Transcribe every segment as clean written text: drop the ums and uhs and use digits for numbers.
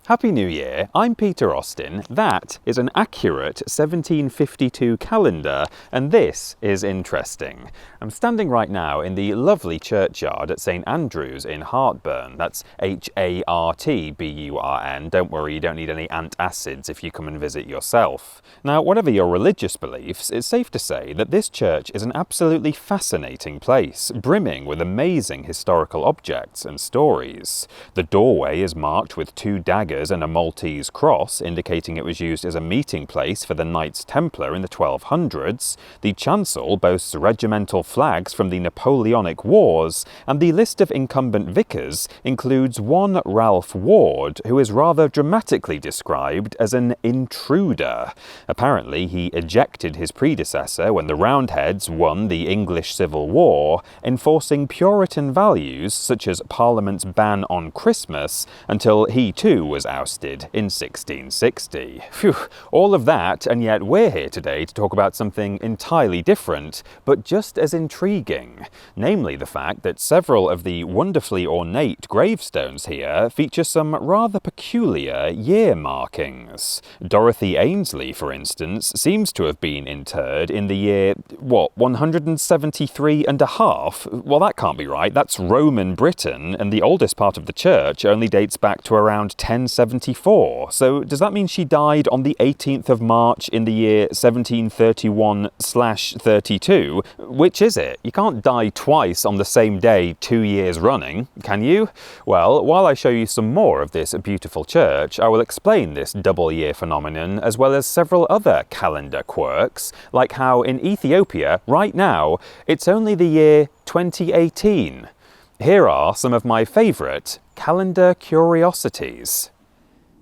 Happy New Year, I'm Peter Austin, that is an accurate 1752 calendar, and this is interesting. I'm standing right now in the lovely churchyard at St Andrew's in Hartburn. That's Hartburn, don't worry, you don't need any antacids if you come and visit yourself. Now, whatever your religious beliefs, it's safe to say that this church is an absolutely fascinating place, brimming with amazing historical objects and stories. The doorway is marked with 2 daggers and a Maltese cross, indicating it was used as a meeting place for the Knights Templar in the 1200s. The chancel boasts regimental flags from the Napoleonic Wars, and the list of incumbent vicars includes one Ralph Ward, who is rather dramatically described as an intruder. Apparently, he ejected his predecessor when the Roundheads won the English Civil War, enforcing Puritan values such as Parliament's ban on Christmas, until he too was ousted in 1660. Phew, all of that, and yet we're here today to talk about something entirely different, but just as intriguing. Namely the fact that several of the wonderfully ornate gravestones here feature some rather peculiar year markings. Dorothy Ainsley, for instance, seems to have been interred in the year, 173 and a half? Well, that can't be right. That's Roman Britain, and the oldest part of the church only dates back to around 1074. So does that mean she died on the 18th of March in the year 1731/32? Which is it? You can't die twice on the same day 2 years running, can you? Well, while I show you some more of this beautiful church, I will explain this double year phenomenon as well as several other calendar quirks, like how in Ethiopia, right now, it's only the year 2018. Here are some of my favourite calendar curiosities.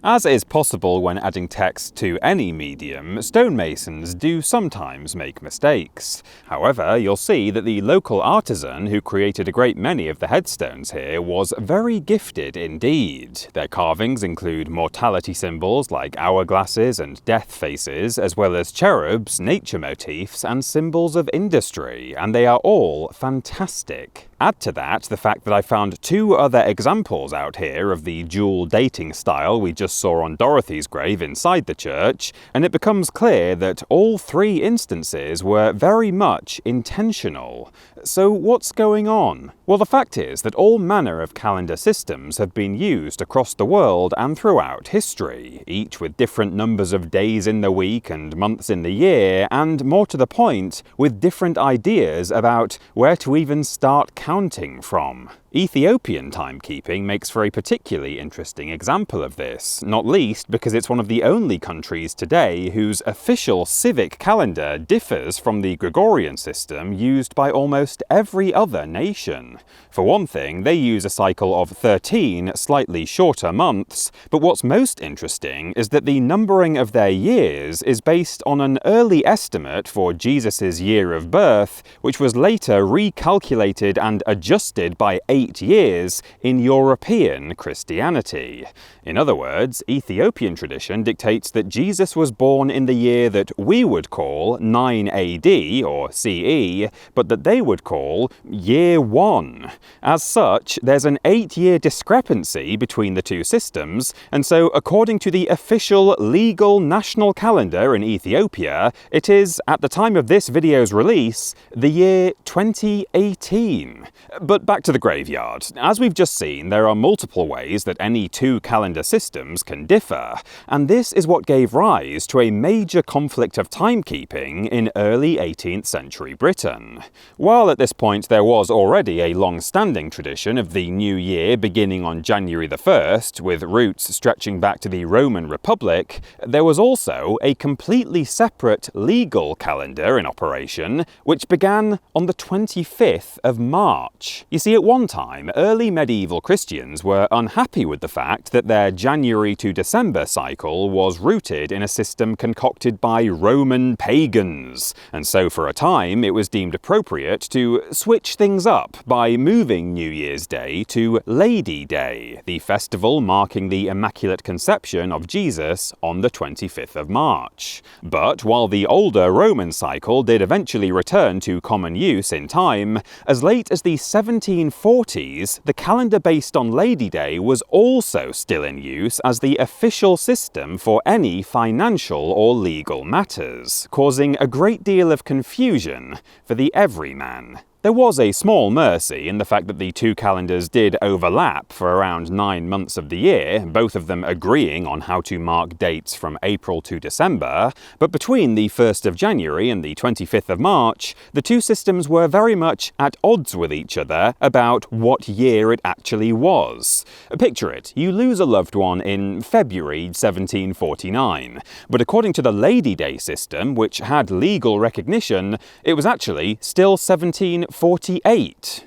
As is possible when adding text to any medium, stonemasons do sometimes make mistakes. However, you'll see that the local artisan who created a great many of the headstones here was very gifted indeed. Their carvings include mortality symbols like hourglasses and death faces, as well as cherubs, nature motifs, and symbols of industry, and they are all fantastic. Add to that the fact that I found 2 other examples out here of the dual dating style we just saw on Dorothy's grave inside the church, and it becomes clear that all 3 instances were very much intentional. So what's going on? Well, the fact is that all manner of calendar systems have been used across the world and throughout history, each with different numbers of days in the week and months in the year, and more to the point, with different ideas about where to even start counting from. Ethiopian timekeeping makes for a particularly interesting example of this, not least because it's one of the only countries today whose official civic calendar differs from the Gregorian system used by almost every other nation. For one thing, they use a cycle of 13 slightly shorter months, but what's most interesting is that the numbering of their years is based on an early estimate for Jesus' year of birth, which was later recalculated and adjusted by 8 years in European Christianity. In other words, Ethiopian tradition dictates that Jesus was born in the year that we would call 9 AD or CE, but that they would call year 1. As such, there's an 8-year discrepancy between the 2 systems, and so according to the official legal national calendar in Ethiopia, it is, at the time of this video's release, the year 2018. But back to the graveyard. As we've just seen, there are multiple ways that any 2 calendar systems can differ, and this is what gave rise to a major conflict of timekeeping in early 18th century Britain. While at this point there was already a long-standing tradition of the new year beginning on January the 1st, with roots stretching back to the Roman Republic, there was also a completely separate legal calendar in operation, which began on the 25th of March. You see, at one time, early medieval Christians were unhappy with the fact that their January to December cycle was rooted in a system concocted by Roman pagans, and so for a time it was deemed appropriate to switch things up by by moving New Year's Day to Lady Day, the festival marking the Immaculate Conception of Jesus on the 25th of March. But while the older Roman cycle did eventually return to common use in time, as late as the 1740s, the calendar based on Lady Day was also still in use as the official system for any financial or legal matters, causing a great deal of confusion for the everyman. There was a small mercy in the fact that the two calendars did overlap for around 9 months of the year, both of them agreeing on how to mark dates from April to December, but between the 1st of January and the 25th of March, the two systems were very much at odds with each other about what year it actually was. Picture it, you lose a loved one in February 1749, but according to the Lady Day system, which had legal recognition, it was actually still 1748.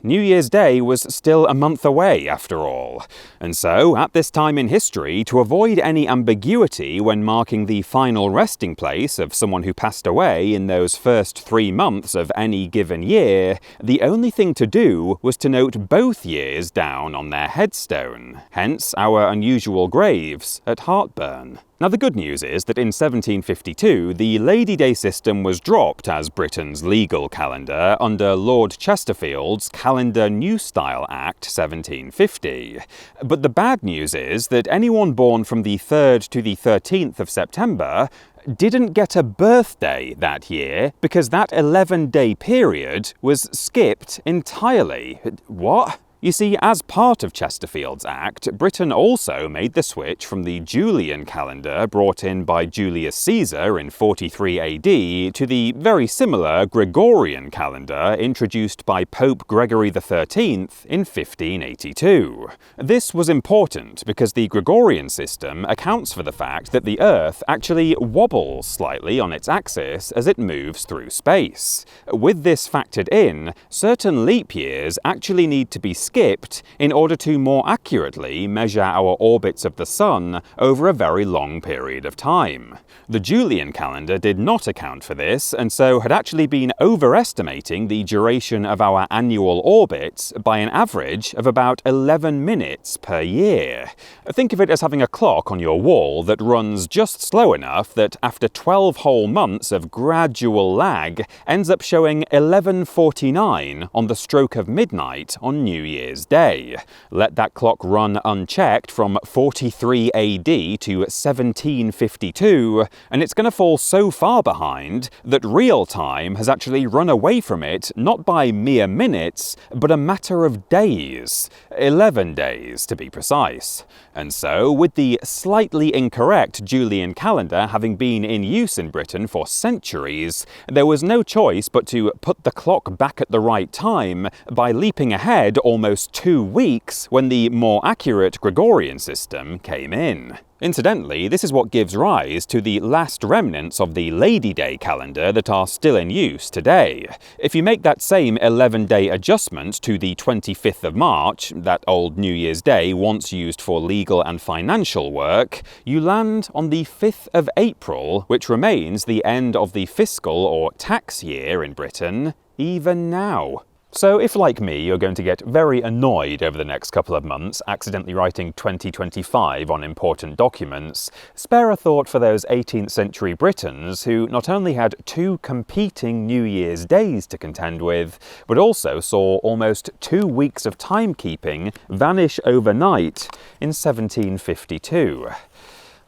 New Year's Day was still a month away, after all. And so, at this time in history, to avoid any ambiguity when marking the final resting place of someone who passed away in those first 3 months of any given year, the only thing to do was to note both years down on their headstone, hence our unusual graves at Heartburn. Now, the good news is that in 1752, the Lady Day system was dropped as Britain's legal calendar under Lord Chesterfield's Calendar New Style Act 1750. But the bad news is that anyone born from the 3rd to the 13th of September didn't get a birthday that year because that 11-day period was skipped entirely. What? You see, as part of Chesterfield's Act, Britain also made the switch from the Julian calendar brought in by Julius Caesar in 43 AD to the very similar Gregorian calendar introduced by Pope Gregory XIII in 1582. This was important because the Gregorian system accounts for the fact that the Earth actually wobbles slightly on its axis as it moves through space. With this factored in, certain leap years actually need to be skipped in order to more accurately measure our orbits of the Sun over a very long period of time. The Julian calendar did not account for this, and so had actually been overestimating the duration of our annual orbits by an average of about 11 minutes per year. Think of it as having a clock on your wall that runs just slow enough that after 12 whole months of gradual lag ends up showing 11:49 on the stroke of midnight on New Year's Day. Let that clock run unchecked from 43 AD to 1752, and it's going to fall so far behind that real time has actually run away from it not by mere minutes, but a matter of days. 11 days, to be precise. And so, with the slightly incorrect Julian calendar having been in use in Britain for centuries, there was no choice but to put the clock back at the right time by leaping ahead almost 2 weeks when the more accurate Gregorian system came in. Incidentally, this is what gives rise to the last remnants of the Lady Day calendar that are still in use today. If you make that same 11-day adjustment to the 25th of March, that old New Year's Day once used for legal and financial work, you land on the 5th of April, which remains the end of the fiscal or tax year in Britain, even now. So if, like me, you're going to get very annoyed over the next couple of months accidentally writing 2025 on important documents, spare a thought for those 18th century Britons who not only had 2 competing New Year's days to contend with, but also saw almost 2 weeks of timekeeping vanish overnight in 1752.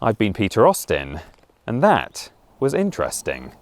I've been Peter Austin, and that was interesting.